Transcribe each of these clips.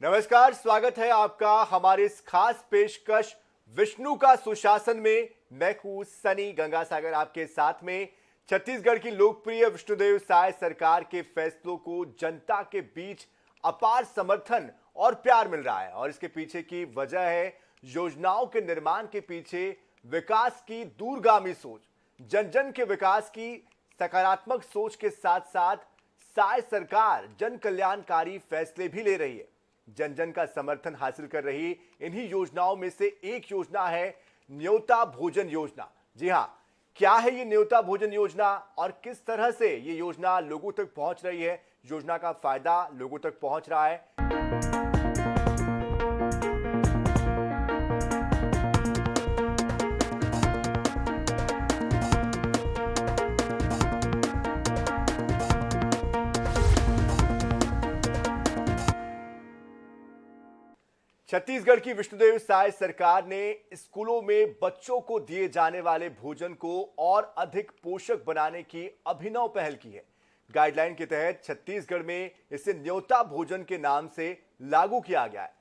नमस्कार, स्वागत है आपका हमारे इस खास पेशकश विष्णु का सुशासन में। मैं हूं सनी गंगासागर आपके साथ में। छत्तीसगढ़ की लोकप्रिय विष्णुदेव साय सरकार के फैसलों को जनता के बीच अपार समर्थन और प्यार मिल रहा है और इसके पीछे की वजह है योजनाओं के निर्माण के पीछे विकास की दूरगामी सोच। जन जन के विकास की सकारात्मक सोच के साथ साथ साय सरकार जन कल्याणकारी फैसले भी ले रही है। जन जन का समर्थन हासिल कर रही इन्हीं योजनाओं में से एक योजना है न्योता भोजन योजना। जी हां, क्या है ये न्योता भोजन योजना और किस तरह से ये योजना लोगों तक पहुंच रही है, योजना का फायदा लोगों तक पहुंच रहा है। छत्तीसगढ़ की विष्णुदेव साय सरकार ने स्कूलों में बच्चों को दिए जाने वाले भोजन को और अधिक पोषक बनाने की अभिनव पहल की है। गाइडलाइन के तहत छत्तीसगढ़ में इसे न्योता भोजन के नाम से लागू किया गया है।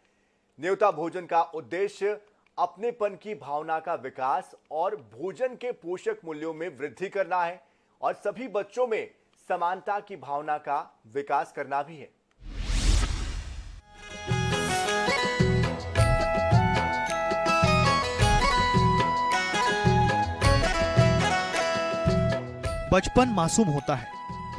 न्योता भोजन का उद्देश्य अपनेपन की भावना का विकास और भोजन के पोषक मूल्यों में वृद्धि करना है और सभी बच्चों में समानता की भावना का विकास करना भी है। बचपन मासूम होता है,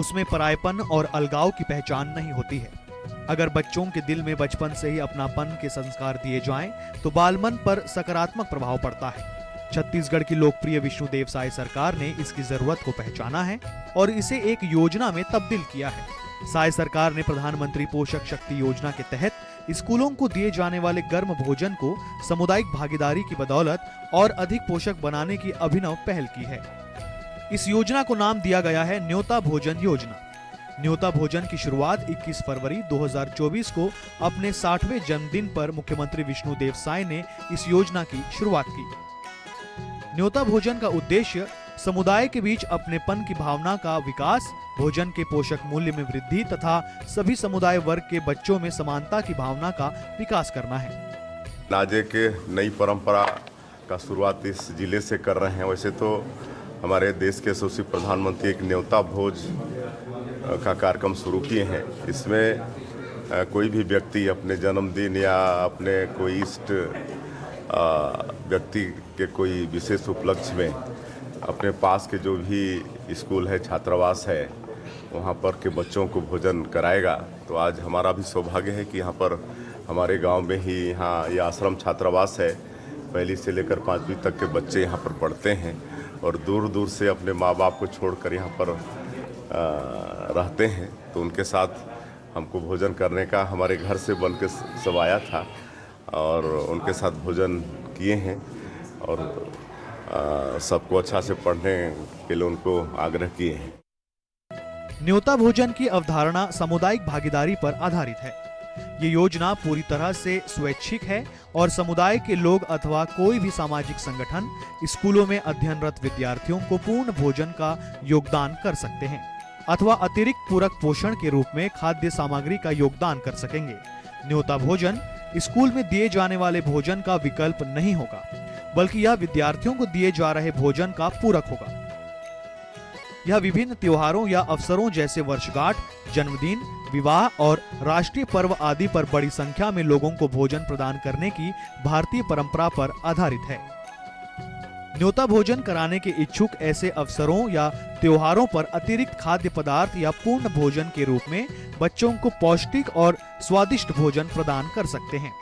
उसमें परायपन और अलगाव की पहचान नहीं होती है। अगर बच्चों के दिल में बचपन से ही अपनापन के संस्कार दिए जाएं, तो बालमन पर सकारात्मक प्रभाव पड़ता है। छत्तीसगढ़ की लोकप्रिय विष्णुदेव साय सरकार ने इसकी जरूरत को पहचाना है और इसे एक योजना में तब्दील किया है। साय सरकार ने प्रधानमंत्री पोषक शक्ति योजना के तहत स्कूलों को दिए जाने वाले गर्म भोजन को सामुदायिक भागीदारी की बदौलत और अधिक पोषक बनाने की अभिनव पहल की है। इस योजना को नाम दिया गया है न्योता भोजन योजना। न्योता भोजन की शुरुआत 21 फरवरी 2024 को अपने 60वें जन्मदिन पर मुख्यमंत्री विष्णुदेव साय ने इस योजना की शुरुआत की। न्योता भोजन का उद्देश्य समुदाय के बीच अपनेपन की भावना का विकास, भोजन के पोषक मूल्य में वृद्धि तथा सभी समुदाय वर्ग के बच्चों में समानता की भावना का विकास करना है। आज एक नई परंपरा का शुरुआत इस जिले से कर रहे हैं। वैसे तो हमारे देश के यशस्वी प्रधानमंत्री एक न्योता भोज का कार्यक्रम शुरू किए हैं। इसमें कोई भी व्यक्ति अपने जन्मदिन या अपने कोई इष्ट व्यक्ति के कोई विशेष उपलक्ष्य में अपने पास के जो भी स्कूल है, छात्रावास है, वहाँ पर के बच्चों को भोजन कराएगा। तो आज हमारा भी सौभाग्य है कि यहाँ पर हमारे गांव में ही यहाँ ये आश्रम छात्रावास है। पहली से लेकर 5वीं तक के बच्चे यहाँ पर पढ़ते हैं और दूर दूर से अपने माँ बाप को छोड़कर यहाँ पर रहते हैं। तो उनके साथ हमको भोजन करने का हमारे घर से बन के सब आया था और उनके साथ भोजन किए हैं और सबको अच्छा से पढ़ने के लिए उनको आग्रह किए हैं। न्योता भोजन की अवधारणा सामुदायिक भागीदारी पर आधारित है। ये योजना पूरी तरह से स्वैच्छिक है और समुदाय के लोग अथवा कोई भी सामाजिक संगठन स्कूलों में अध्ययनरत विद्यार्थियों को पूर्ण भोजन का योगदान कर सकते हैं अथवा अतिरिक्त पूरक पोषण के रूप में खाद्य सामग्री का योगदान कर सकेंगे। न्योता भोजन स्कूल में दिए जाने वाले भोजन का विकल्प नहीं होगा, बल्कि यह विद्यार्थियों को दिए जा रहे भोजन का पूरक होगा। यह विभिन्न त्योहारों या अवसरों जैसे वर्षगांठ, जन्मदिन, विवाह और राष्ट्रीय पर्व आदि पर बड़ी संख्या में लोगों को भोजन प्रदान करने की भारतीय परंपरा पर आधारित है। न्योता भोजन कराने के इच्छुक ऐसे अवसरों या त्योहारों पर अतिरिक्त खाद्य पदार्थ या पूर्ण भोजन के रूप में बच्चों को पौष्टिक और स्वादिष्ट भोजन प्रदान कर सकते हैं।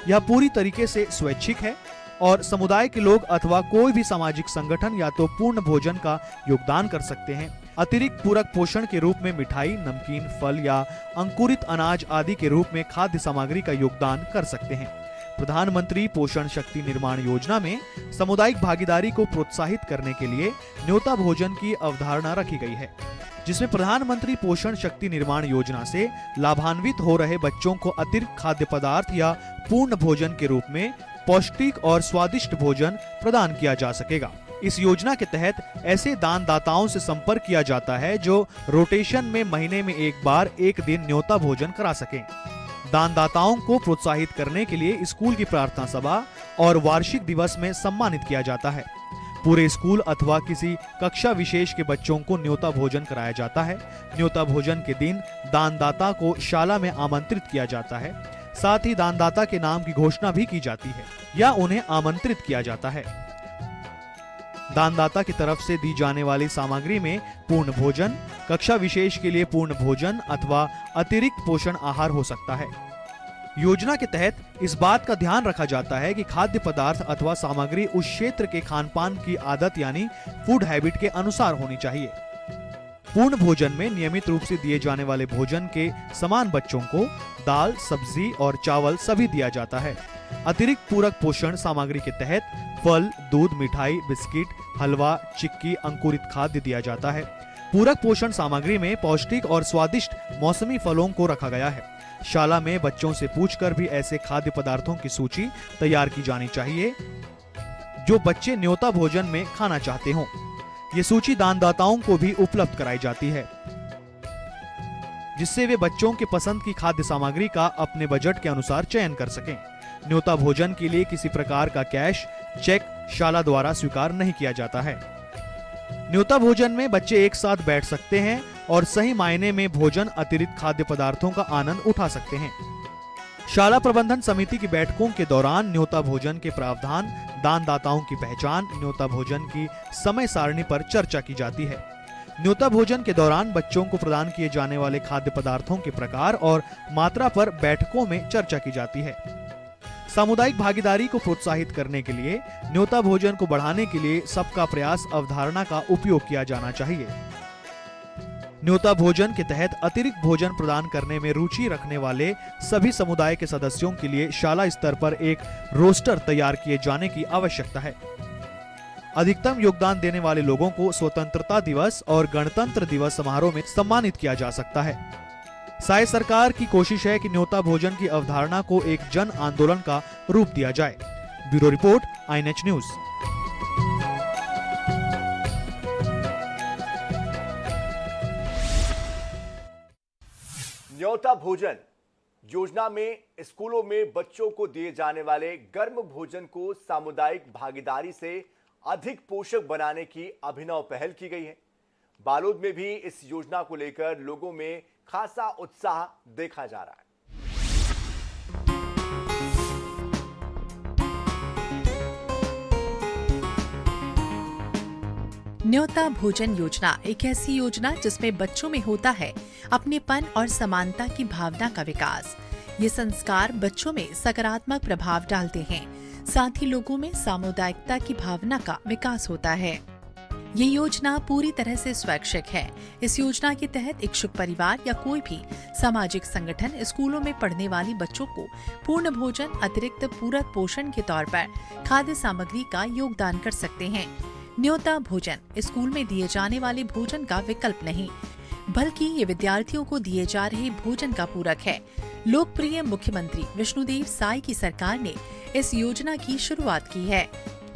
यह पूरी तरीके से स्वैच्छिक है और समुदाय के लोग अथवा कोई भी सामाजिक संगठन या तो पूर्ण भोजन का योगदान कर सकते हैं, अतिरिक्त पूरक पोषण के रूप में मिठाई, नमकीन, फल या अंकुरित अनाज आदि के रूप में खाद्य सामग्री का योगदान कर सकते हैं। प्रधानमंत्री पोषण शक्ति निर्माण योजना में सामुदायिक भागीदारी को प्रोत्साहित करने के लिए न्योता भोजन की अवधारणा रखी गई है, जिसमें प्रधानमंत्री पोषण शक्ति निर्माण योजना से लाभान्वित हो रहे बच्चों को अतिरिक्त खाद्य पदार्थ या पूर्ण भोजन के रूप में पौष्टिक और स्वादिष्ट भोजन प्रदान किया जा सकेगा। इस योजना के तहत ऐसे दानदाताओं से संपर्क किया जाता है जो रोटेशन में महीने में एक बार एक दिन न्योता भोजन करा सकें। दानदाताओं को प्रोत्साहित करने के लिए स्कूल की प्रार्थना सभा और वार्षिक दिवस में सम्मानित किया जाता है। पूरे स्कूल अथवा किसी कक्षा विशेष के बच्चों को न्योता भोजन कराया जाता है। न्योता भोजन के दिन दानदाता को शाला में आमंत्रित किया जाता है। साथ ही दानदाता के नाम की घोषणा भी की जाती है या उन्हें आमंत्रित किया जाता है। दानदाता की तरफ से दी जाने वाली सामग्री में पूर्ण भोजन, कक्षा विशेष के लिए पूर्ण भोजन अथवा अतिरिक्त पोषण आहार हो सकता है। योजना के तहत इस बात का ध्यान रखा जाता है कि खाद्य पदार्थ अथवा सामग्री उस क्षेत्र के खान पान की आदत यानी फूड हैबिट के अनुसार होनी चाहिए। पूर्ण भोजन में नियमित रूप से दिए जाने वाले भोजन के समान बच्चों को दाल, सब्जी और चावल सभी दिया जाता है। अतिरिक्त पूरक पोषण सामग्री के तहत फल, दूध, मिठाई, बिस्किट, हलवा, चिक्की, अंकुरित खाद्य दिया जाता है। पूरक पोषण सामग्री में पौष्टिक और स्वादिष्ट मौसमी फलों को रखा गया है। शाला में बच्चों से पूछकर भी ऐसे खाद्य पदार्थों की सूची तैयार की जानी चाहिए जो बच्चे न्योता भोजन में खाना चाहते हों। ये सूची दानदाताओं को भी उपलब्ध कराई जाती है, जिससे वे बच्चों के पसंद की खाद्य सामग्री का अपने बजट के अनुसार चयन कर सकें। न्योता भोजन के लिए किसी प्रकार का कैश, चेक शाला द्वारा स्वीकार नहीं किया जाता है। न्योता भोजन में बच्चे एक साथ बैठ सकते हैं और सही मायने में भोजन अतिरिक्त खाद्य पदार्थों का आनंद उठा सकते हैं। शाला प्रबंधन समिति की बैठकों के दौरान न्योता भोजन के प्रावधान, दानदाताओं की पहचान, न्योता भोजन की समय सारणी पर चर्चा की जाती है। न्योता भोजन के दौरान बच्चों को प्रदान किए जाने वाले खाद्य पदार्थों के प्रकार और मात्रा पर बैठकों में चर्चा की जाती है। सामुदायिक भागीदारी को प्रोत्साहित करने के लिए न्योता भोजन को बढ़ाने के लिए सबका प्रयास अवधारणा का उपयोग किया जाना चाहिए। न्योता भोजन के तहत अतिरिक्त भोजन प्रदान करने में रुचि रखने वाले सभी समुदाय के सदस्यों के लिए शाला स्तर पर एक रोस्टर तैयार किए जाने की आवश्यकता है। अधिकतम योगदान देने वाले लोगों को स्वतंत्रता दिवस और गणतंत्र दिवस समारोह में सम्मानित किया जा सकता है। साय सरकार की कोशिश है कि न्योता भोजन की अवधारणा को एक जन आंदोलन का रूप दिया जाए। Bureau report, INH news. न्योता भोजन योजना में स्कूलों में बच्चों को दिए जाने वाले गर्म भोजन को सामुदायिक भागीदारी से अधिक पोषक बनाने की अभिनव पहल की गई है। बालोद में भी इस योजना को लेकर लोगों में खासा उत्साह देखा जा रहा है। न्योता भोजन योजना एक ऐसी योजना जिसमें बच्चों में होता है अपनेपन और समानता की भावना का विकास। ये संस्कार बच्चों में सकारात्मक प्रभाव डालते हैं, साथ ही लोगों में सामुदायिकता की भावना का विकास होता है। ये योजना पूरी तरह से स्वैच्छिक है। इस योजना के तहत इच्छुक परिवार या कोई भी सामाजिक संगठन स्कूलों में पढ़ने वाली बच्चों को पूर्ण भोजन अतिरिक्त पूरक पोषण के तौर पर खाद्य सामग्री का योगदान कर सकते हैं। न्योता भोजन स्कूल में दिए जाने वाले भोजन का विकल्प नहीं, बल्कि ये विद्यार्थियों को दिए जा रहे भोजन का पूरक है। लोकप्रिय मुख्यमंत्री विष्णुदेव साय की सरकार ने इस योजना की शुरुआत की है।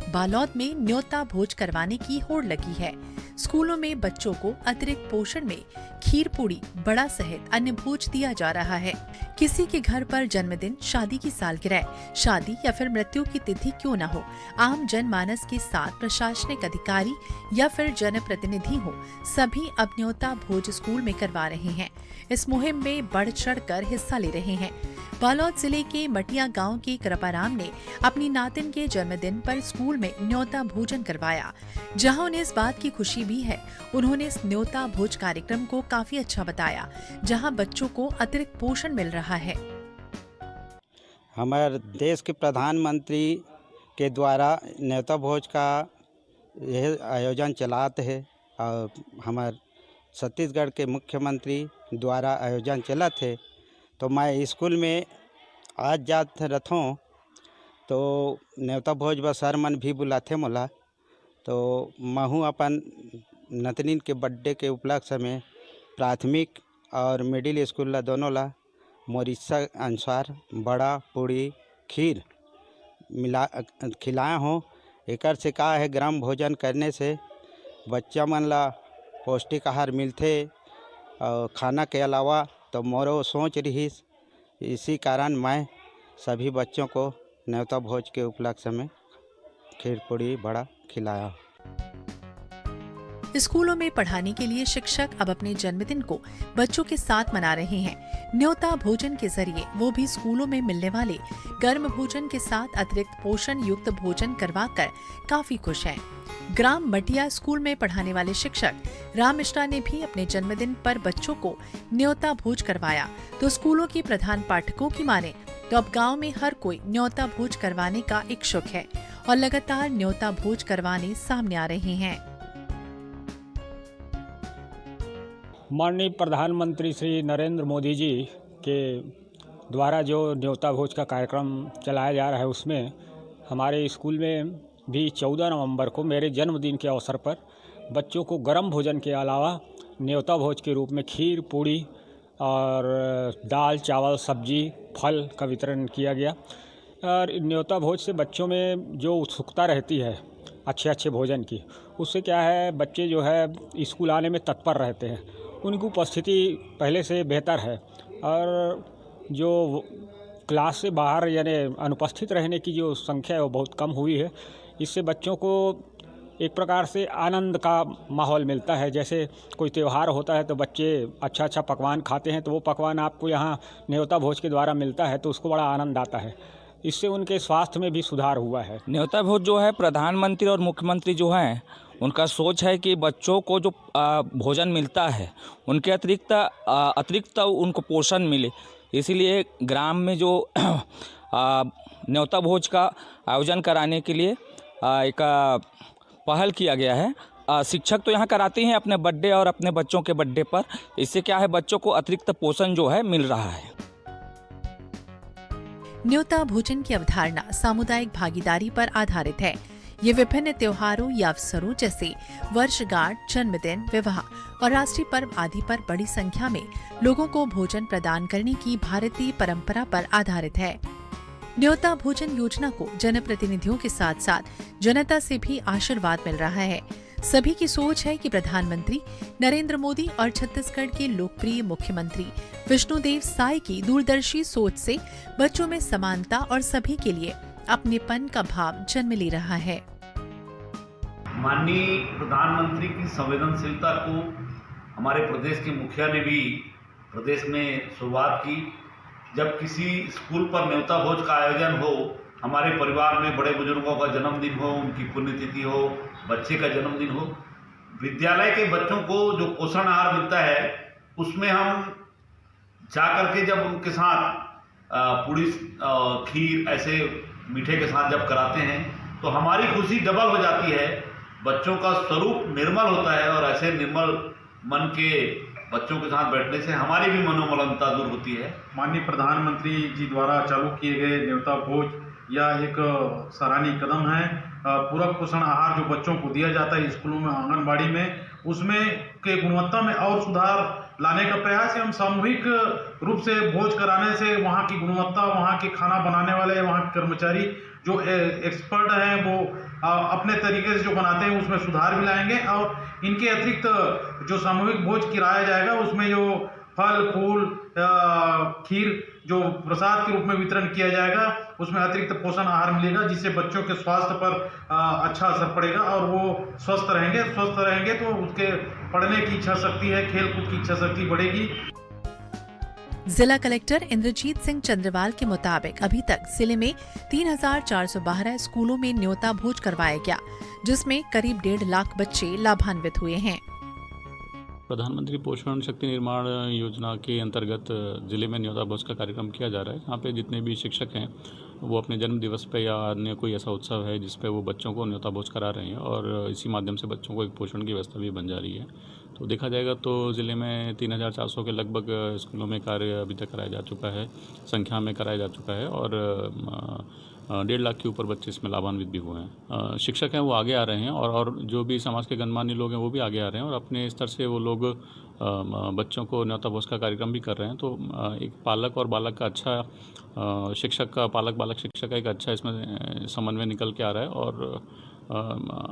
बालोद में न्योता भोज करवाने की होड़ लगी है। स्कूलों में बच्चों को अतिरिक्त पोषण में खीर पूड़ी, बड़ा सहित अन्य भोज दिया जा रहा है। किसी के घर पर जन्मदिन, शादी की सालगिरह, शादी या फिर मृत्यु की तिथि क्यों न हो, आम जनमानस के साथ प्रशासनिक अधिकारी या फिर जनप्रतिनिधि हो, सभी अब न्योता भोज स्कूल में करवा रहे हैं। इस मुहिम में बढ़ चढ़ कर हिस्सा ले रहे हैं। बालोद जिले के मटिया गांव के कृपाराम ने अपनी नातिन के जन्मदिन पर स्कूल में न्योता भोजन करवाया, जहां उन्हें इस बात की खुशी भी है। उन्होंने इस न्योता भोज कार्यक्रम को काफी अच्छा बताया, जहां बच्चों को अतिरिक्त पोषण मिल रहा है। हमारे देश के प्रधानमंत्री के द्वारा न्योता भोज का यह आयोजन चलाते हैं और हमारे छत्तीसगढ़ के मुख्यमंत्री द्वारा आयोजन चला थे। तो मैं स्कूल में आज जात रहूँ तो न्योता भोज व सर मन भी बुलाते मोला। तो महू अपन नतनीन के बर्थडे के उपलक्ष्य में प्राथमिक और मिडिल स्कूल ला दोनों ला मोर इच्छा अनुसार बड़ा पूड़ी खीर मिला खिलाया हूँ। एकर से का है, गर्म भोजन करने से बच्चा मन ला पौष्टिक आहार मिलते। और खाना के अलावा तो मोरो सोच रहीस इसी कारण मैं सभी बच्चों को न्योता भोज के उपलक्ष्य में खीर पूड़ी बड़ा खिलाया। स्कूलों में पढ़ाने के लिए शिक्षक अब अपने जन्मदिन को बच्चों के साथ मना रहे हैं। न्योता भोजन के जरिए वो भी स्कूलों में मिलने वाले गर्म भोजन के साथ अतिरिक्त पोषण युक्त भोजन करवाकर काफी खुश हैं। ग्राम मटिया स्कूल में पढ़ाने वाले शिक्षक राम मिश्रा ने भी अपने जन्मदिन पर बच्चों को न्योता भोज करवाया। तो स्कूलों के प्रधान पाठकों की माने तो अब गांव में हर कोई न्योता भोज करवाने का इच्छुक है और लगातार न्योता भोज करवाने सामने आ रहे हैं। माननीय प्रधानमंत्री श्री नरेंद्र मोदी जी के द्वारा जो न्योता भोज का कार्यक्रम चलाया जा रहा है, उसमें हमारे स्कूल में भी 14 नवंबर को मेरे जन्मदिन के अवसर पर बच्चों को गर्म भोजन के अलावा न्योता भोज के रूप में खीर पूड़ी और दाल चावल सब्जी फल का वितरण किया गया। और न्योता भोज से बच्चों में जो उत्सुकता रहती है अच्छे भोजन की, उससे क्या है बच्चे जो है स्कूल आने में तत्पर रहते हैं, उनकी उपस्थिति पहले से बेहतर है और जो क्लास से बाहर यानी अनुपस्थित रहने की जो संख्या है वो बहुत कम हुई है। इससे बच्चों को एक प्रकार से आनंद का माहौल मिलता है। जैसे कोई त्यौहार होता है तो बच्चे अच्छा पकवान खाते हैं, तो वो पकवान आपको यहाँ न्योता भोज के द्वारा मिलता है तो उसको बड़ा आनंद आता है। इससे उनके स्वास्थ्य में भी सुधार हुआ है। न्योता भोज जो है प्रधानमंत्री और मुख्यमंत्री जो हैं उनका सोच है कि बच्चों को जो भोजन मिलता है उनके अतिरिक्त उनको पोषण मिले, इसीलिए ग्राम में जो न्योता भोज का आयोजन कराने के लिए एक पहल किया गया है। शिक्षक तो यहाँ कराते हैं अपने बर्थडे और अपने बच्चों के बर्थडे पर, इससे क्या है बच्चों को अतिरिक्त पोषण जो है मिल रहा है। न्योता भोजन की अवधारणा सामुदायिक भागीदारी पर आधारित है। ये विभिन्न त्योहारों या अवसरों जैसे वर्षगांठ, जन्मदिन, विवाह और राष्ट्रीय पर्व आदि पर बड़ी संख्या में लोगों को भोजन प्रदान करने की भारतीय परंपरा पर आधारित है। न्योता भोजन योजना को जनप्रतिनिधियों के साथ साथ जनता से भी आशीर्वाद मिल रहा है। सभी की सोच है कि प्रधानमंत्री नरेंद्र मोदी और छत्तीसगढ़ के लोकप्रिय मुख्यमंत्री विष्णुदेव साय की दूरदर्शी सोच से बच्चों में समानता और सभी के लिए अपनेपन का भाव जन्म ले रहा है। माननीय प्रधानमंत्री की संवेदनशीलता को हमारे प्रदेश के मुखिया ने भी प्रदेश में शुरुआत की। जब किसी स्कूल पर न्योता भोज का आयोजन हो, हमारे परिवार में बड़े बुजुर्गों का जन्मदिन हो, उनकी पुण्यतिथि हो, बच्चे का जन्मदिन हो, विद्यालय के बच्चों को जो पोषण आहार मिलता है उसमें हम जा करके जब उनके साथ पूड़ी खीर ऐसे मीठे के साथ जब कराते हैं तो हमारी खुशी डबल हो जाती है। बच्चों का स्वरूप निर्मल होता है और ऐसे निर्मल मन के बच्चों के साथ बैठने से हमारी भी मनोमलिनता दूर होती है। माननीय प्रधानमंत्री जी द्वारा चालू किए गए न्योता भोज यह एक सराहनीय कदम है। पूरक पोषण आहार जो बच्चों को दिया जाता है स्कूलों में, आंगनबाड़ी में, उसमें के गुणवत्ता में और सुधार लाने का प्रयास है। हम सामूहिक रूप से भोज कराने से वहाँ की गुणवत्ता, वहाँ के खाना बनाने वाले, वहाँ के कर्मचारी जो एक्सपर्ट हैं वो अपने तरीके से जो बनाते हैं उसमें सुधार भी लाएंगे। और इनके अतिरिक्त जो सामूहिक भोज कराया जाएगा उसमें जो फल फूल खीर जो प्रसाद के रूप में वितरण किया जाएगा उसमें अतिरिक्त पोषण आहार मिलेगा, जिससे बच्चों के स्वास्थ्य पर अच्छा असर पड़ेगा और वो स्वस्थ रहेंगे तो उसके पढ़ने की इच्छा शक्ति है, खेल कूद की इच्छा शक्ति बढ़ेगी। जिला कलेक्टर इंद्रजीत सिंह चंद्रवाल के मुताबिक अभी तक जिले में 3,412 स्कूलों में न्योता भोज करवाया गया, जिसमें करीब 1.5 लाख बच्चे लाभान्वित हुए हैं। प्रधानमंत्री पोषण शक्ति निर्माण योजना के अंतर्गत ज़िले में न्योता भोज का कार्यक्रम किया जा रहा है। यहाँ पे जितने भी शिक्षक हैं वो अपने जन्म दिवस पे या अन्य कोई ऐसा उत्सव है जिस पे वो बच्चों को न्योता भोज करा रहे हैं और इसी माध्यम से बच्चों को एक पोषण की व्यवस्था भी बन जा रही है। तो देखा जाएगा तो ज़िले में 3,400 के लगभग स्कूलों में कार्य अभी तक कराया जा चुका है, संख्या में कराया जा चुका है और 1.5 लाख के ऊपर बच्चे इसमें लाभान्वित भी हुए हैं। शिक्षक हैं वो आगे आ रहे हैं और जो भी समाज के गणमान्य लोग हैं वो भी आगे आ रहे हैं और अपने स्तर से वो लोग बच्चों को न्योता भोज का कार्यक्रम भी कर रहे हैं। तो एक पालक और बालक का अच्छा शिक्षक का पालक बालक शिक्षक का एक अच्छा इसमें समन्वय निकल के आ रहा है और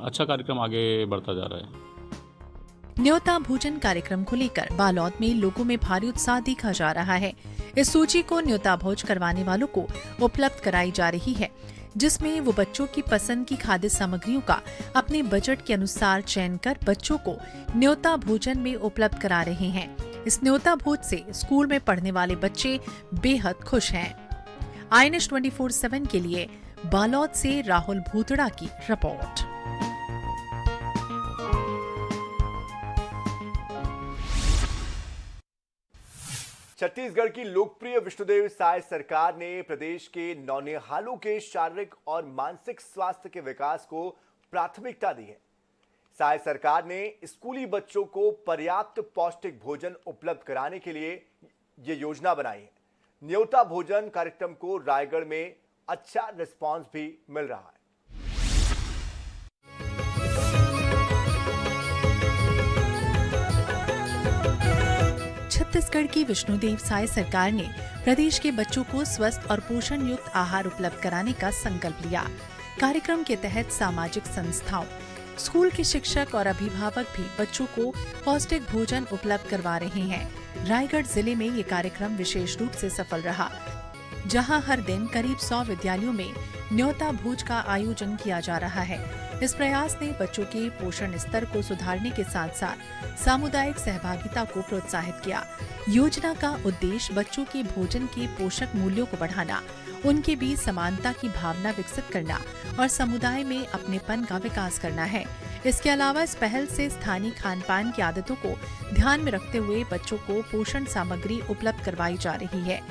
अच्छा कार्यक्रम आगे बढ़ता जा रहा है। न्योता भोजन कार्यक्रम को लेकर बालोद में लोगों में भारी उत्साह देखा जा रहा है। इस सूची को न्योता भोज करवाने वालों को उपलब्ध कराई जा रही है, जिसमें वो बच्चों की पसंद की खाद्य सामग्रियों का अपने बजट के अनुसार चयन कर बच्चों को न्योता भोजन में उपलब्ध करा रहे हैं। इस न्योता भोज से स्कूल में पढ़ने वाले बच्चे बेहद खुश हैं। INS 24/7 के लिए बालोद से राहुल भूतड़ा की रिपोर्ट। छत्तीसगढ़ की लोकप्रिय विष्णुदेव साय सरकार ने प्रदेश के नौनिहालों के शारीरिक और मानसिक स्वास्थ्य के विकास को प्राथमिकता दी है। साय सरकार ने स्कूली बच्चों को पर्याप्त पौष्टिक भोजन उपलब्ध कराने के लिए ये योजना बनाई है। न्योता भोजन कार्यक्रम को रायगढ़ में अच्छा रिस्पांस भी मिल रहा है। छत्तीसगढ़ की विष्णुदेव साय सरकार ने प्रदेश के बच्चों को स्वस्थ और पोषण युक्त आहार उपलब्ध कराने का संकल्प लिया। कार्यक्रम के तहत सामाजिक संस्थाओं, स्कूल के शिक्षक और अभिभावक भी बच्चों को पौष्टिक भोजन उपलब्ध करवा रहे हैं। रायगढ़ जिले में ये कार्यक्रम विशेष रूप से सफल रहा, जहां हर दिन करीब 100 विद्यालयों में न्योता भोज का आयोजन किया जा रहा है। इस प्रयास ने बच्चों के पोषण स्तर को सुधारने के साथ साथ सामुदायिक सहभागिता को प्रोत्साहित किया। योजना का उद्देश्य बच्चों के भोजन के पोषक मूल्यों को बढ़ाना, उनके बीच समानता की भावना विकसित करना और समुदाय में अपनेपन का विकास करना है। इसके अलावा इस पहल से स्थानीय खान पान की आदतों को ध्यान में रखते हुए बच्चों को पोषण सामग्री उपलब्ध करवाई जा रही है।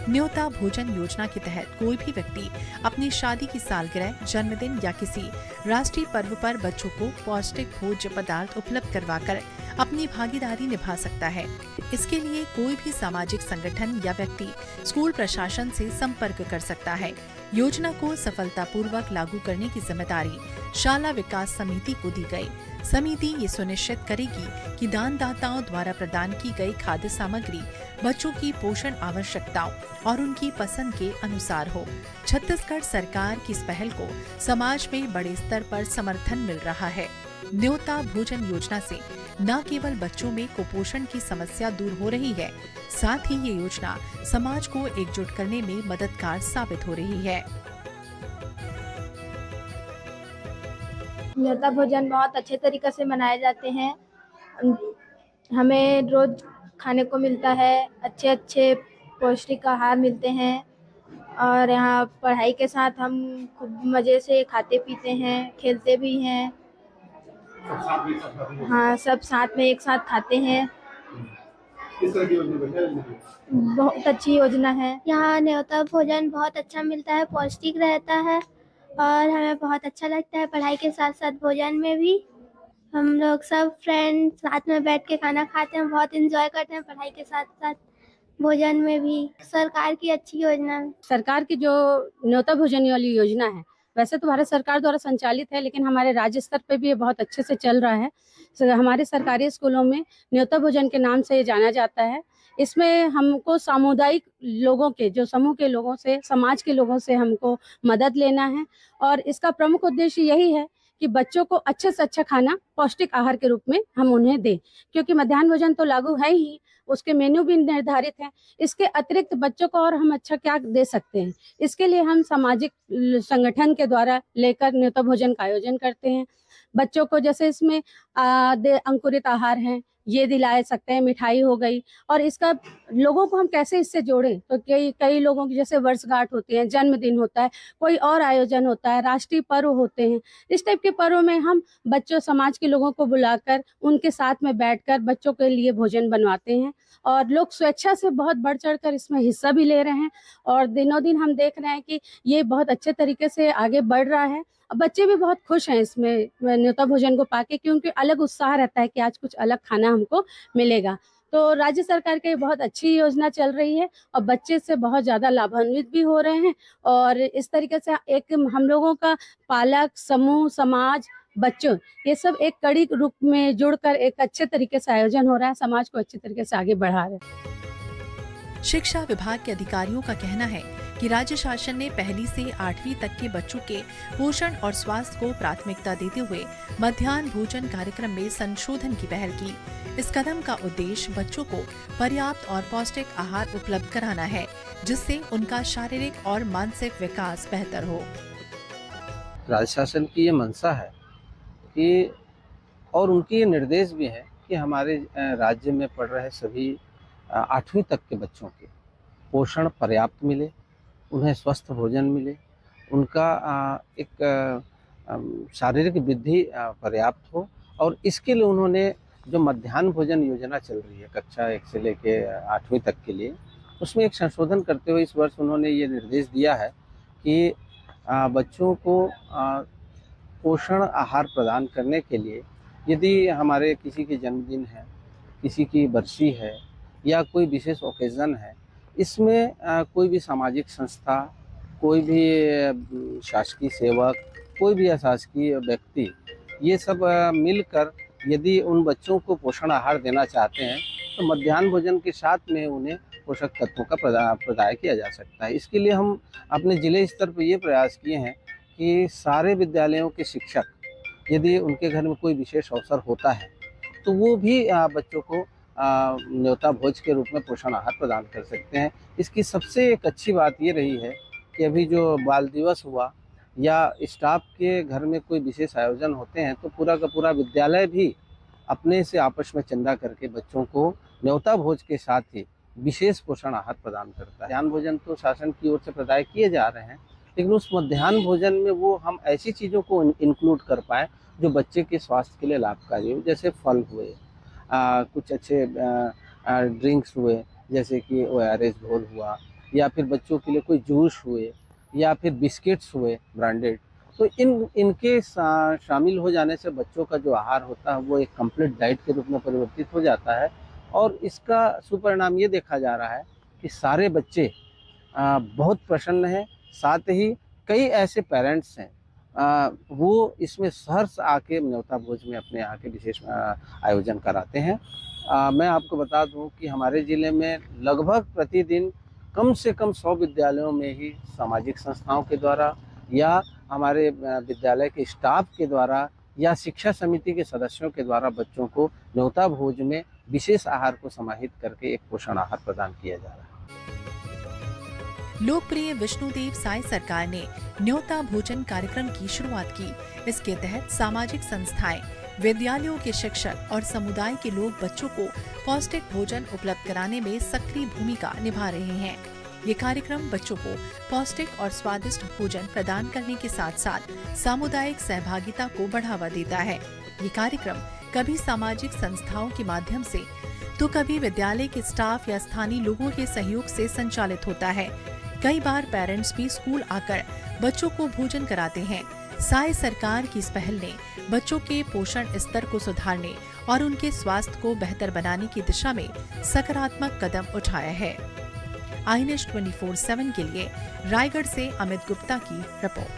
न्योता भोजन योजना के तहत कोई भी व्यक्ति अपनी शादी की सालगिरह, जन्मदिन या किसी राष्ट्रीय पर्व पर बच्चों को पौष्टिक भोज्य पदार्थ उपलब्ध करवाकर अपनी भागीदारी निभा सकता है। इसके लिए कोई भी सामाजिक संगठन या व्यक्ति स्कूल प्रशासन से संपर्क कर सकता है। योजना को सफलतापूर्वक लागू करने की जिम्मेदारी शाला विकास समिति को दी गई। समिति ये सुनिश्चित करेगी कि दानदाताओं द्वारा प्रदान की गई खाद्य सामग्री बच्चों की पोषण आवश्यकताओं और उनकी पसंद के अनुसार हो। छत्तीसगढ़ सरकार की इस पहल को समाज में बड़े स्तर पर समर्थन मिल रहा है। न्योता भोजन योजना से न केवल बच्चों में कुपोषण की समस्या दूर हो रही है, साथ ही ये योजना समाज को एकजुट करने में मददगार साबित हो रही है। न्योता भोजन बहुत अच्छे तरीके से मनाए जाते हैं। हमें रोज खाने को मिलता है, अच्छे अच्छे पौष्टिक आहार मिलते हैं और यहाँ पढ़ाई के साथ हम खूब मज़े से खाते पीते हैं, खेलते भी हैं। हाँ, सब साथ में एक साथ खाते हैं। किस तरह की योजना? बहुत अच्छी योजना है। यहाँ न्योता भोजन बहुत अच्छा मिलता है, पौष्टिक रहता है और हमें बहुत अच्छा लगता है। पढ़ाई के साथ साथ भोजन में भी हम लोग सब फ्रेंड्स साथ में बैठ के खाना खाते हैं, बहुत एंजॉय करते हैं। पढ़ाई के साथ साथ भोजन में भी सरकार की अच्छी योजना है। सरकार की जो न्योता भोजन वाली योजना है, वैसे तो भारत सरकार द्वारा संचालित है, लेकिन हमारे राज्य स्तर पे भी ये बहुत अच्छे से चल रहा है। हमारे सरकारी स्कूलों में न्योता भोजन के नाम से ये जाना जाता है। इसमें हमको सामुदायिक लोगों के, जो समूह के लोगों से, समाज के लोगों से हमको मदद लेना है और इसका प्रमुख उद्देश्य यही है कि बच्चों को अच्छे से अच्छा खाना पौष्टिक आहार के रूप में हम उन्हें दें, क्योंकि मध्याह्न भोजन तो लागू है ही, उसके मेन्यू भी निर्धारित है। इसके अतिरिक्त बच्चों को और हम अच्छा क्या दे सकते हैं, इसके लिए हम सामाजिक संगठन के द्वारा लेकर न्योता भोजन का आयोजन करते हैं। बच्चों को जैसे इसमें अंकुरित आहार हैं, ये दिला सकते हैं, मिठाई हो गई, और इसका लोगों को हम कैसे इससे जोड़ें, तो कई लोगों की जैसे वर्षगांठ होती है, जन्मदिन होता है, कोई और आयोजन होता है, राष्ट्रीय पर्व होते हैं। इस टाइप के पर्व में हम बच्चों, समाज के लोगों को बुलाकर उनके साथ में बैठकर बच्चों के लिए भोजन बनवाते हैं और लोग स्वेच्छा से बहुत बढ़ चढ़ कर इसमें हिस्सा भी ले रहे हैं और दिनों दिन हम देख रहे हैं कि ये बहुत अच्छे तरीके से आगे बढ़ रहा है। बच्चे भी बहुत खुश हैं इसमें न्योता भोजन को पाके, क्योंकि अलग उत्साह रहता है कि आज कुछ अलग खाना हमको मिलेगा। तो राज्य सरकार की बहुत अच्छी योजना चल रही है और बच्चे से बहुत ज़्यादा लाभान्वित भी हो रहे हैं और इस तरीके से एक हम लोगों का पालक, समूह, समाज, बच्चों, ये सब एक कड़ी रूप में जुड़कर एक अच्छे तरीके से आयोजन हो रहा है, समाज को अच्छे तरीके से आगे बढ़ा रहे हैं। शिक्षा विभाग के अधिकारियों का कहना है कि राज्य शासन ने 1 से 8वीं तक के बच्चों के पोषण और स्वास्थ्य को प्राथमिकता देते हुए मध्याह्न भोजन कार्यक्रम में संशोधन की पहल की। इस कदम का उद्देश्य बच्चों को पर्याप्त और पौष्टिक आहार उपलब्ध कराना है, जिससे उनका शारीरिक और मानसिक विकास बेहतर हो। राज्य शासन की ये मंशा है कि और उनकी ये निर्देश भी है कि हमारे राज्य में पढ़ रहे सभी 8वीं तक के बच्चों के पोषण पर्याप्त मिले, उन्हें स्वस्थ भोजन मिले, उनका एक शारीरिक वृद्धि पर्याप्त हो। और इसके लिए उन्होंने जो मध्याह्न भोजन योजना चल रही है कक्षा 1 से लेके 8वीं तक के लिए, उसमें एक संशोधन करते हुए इस वर्ष उन्होंने ये निर्देश दिया है कि बच्चों को पोषण आहार प्रदान करने के लिए यदि हमारे किसी के जन्मदिन है, किसी की बरसी है या कोई विशेष ओकेज़न है, इसमें कोई भी सामाजिक संस्था, कोई भी शासकीय सेवक, कोई भी अशासकीय व्यक्ति, ये सब मिलकर यदि उन बच्चों को पोषण आहार देना चाहते हैं तो मध्याह्न भोजन के साथ में उन्हें पोषक तत्वों का प्रदाय किया जा सकता है। इसके लिए हम अपने जिले स्तर पर ये प्रयास किए हैं कि सारे विद्यालयों के शिक्षक यदि उनके घर में कोई विशेष अवसर होता है तो वो भी बच्चों को न्योता भोज के रूप में पोषण आहार प्रदान कर सकते हैं। इसकी सबसे एक अच्छी बात ये रही है कि अभी जो बाल दिवस हुआ या स्टाफ के घर में कोई विशेष आयोजन होते हैं तो पूरा का पूरा विद्यालय भी अपने से आपस में चंदा करके बच्चों को न्योता भोज के साथ ही विशेष पोषण आहार प्रदान करता है। मध्याह्न भोजन तो शासन की ओर से प्रदाय किए जा रहे हैं, लेकिन उस मध्याह्न भोजन में वो हम ऐसी चीज़ों को इंक्लूड कर पाएँ जो बच्चे के स्वास्थ्य के लिए लाभकारी हो, जैसे फल हुए, कुछ अच्छे ड्रिंक्स हुए जैसे कि ORS घोल हुआ, या फिर बच्चों के लिए कोई जूस हुए, या फिर बिस्किट्स हुए ब्रांडेड। तो इनके शामिल हो जाने से बच्चों का जो आहार होता है वो एक कंप्लीट डाइट के रूप में परिवर्तित हो जाता है। और इसका सुपरिणाम ये देखा जा रहा है कि सारे बच्चे बहुत प्रसन्न हैं। साथ ही कई ऐसे पेरेंट्स हैं वो इसमें सहर्ष आके न्योता भोज में अपने यहाँ के विशेष आयोजन कराते हैं। मैं आपको बता दूं कि हमारे ज़िले में लगभग प्रतिदिन कम से कम 100 विद्यालयों में ही सामाजिक संस्थाओं के द्वारा या हमारे विद्यालय के स्टाफ के द्वारा या शिक्षा समिति के सदस्यों के द्वारा बच्चों को न्योता भोज में विशेष आहार को समाहित करके एक पोषण आहार प्रदान किया जा रहा है। लोकप्रिय विष्णुदेव साय सरकार ने न्योता भोजन कार्यक्रम की शुरुआत की। इसके तहत सामाजिक संस्थाएं, विद्यालयों के शिक्षक और समुदाय के लोग बच्चों को पौष्टिक भोजन उपलब्ध कराने में सक्रिय भूमिका निभा रहे हैं। ये कार्यक्रम बच्चों को पौष्टिक और स्वादिष्ट भोजन प्रदान करने के साथ साथ सामुदायिक सहभागिता को बढ़ावा देता है। ये कार्यक्रम कभी सामाजिक संस्थाओं के माध्यम से तो कभी विद्यालय के स्टाफ या स्थानीय लोगों के सहयोग से संचालित होता है। कई बार पेरेंट्स भी स्कूल आकर बच्चों को भोजन कराते हैं। साय सरकार की इस पहल ने बच्चों के पोषण स्तर को सुधारने और उनके स्वास्थ्य को बेहतर बनाने की दिशा में सकारात्मक कदम उठाया है। INS 24/7 के लिए रायगढ़ से अमित गुप्ता की रिपोर्ट।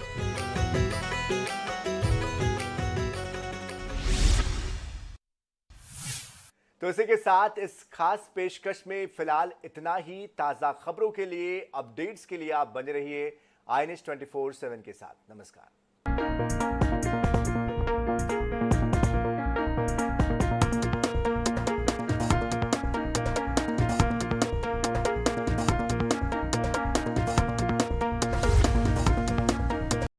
तो इसी के साथ इस खास पेशकश में फिलहाल इतना ही। ताज़ा खबरों के लिए, अपडेट्स के लिए आप बने रहिए INS 24/7 के साथ। नमस्कार।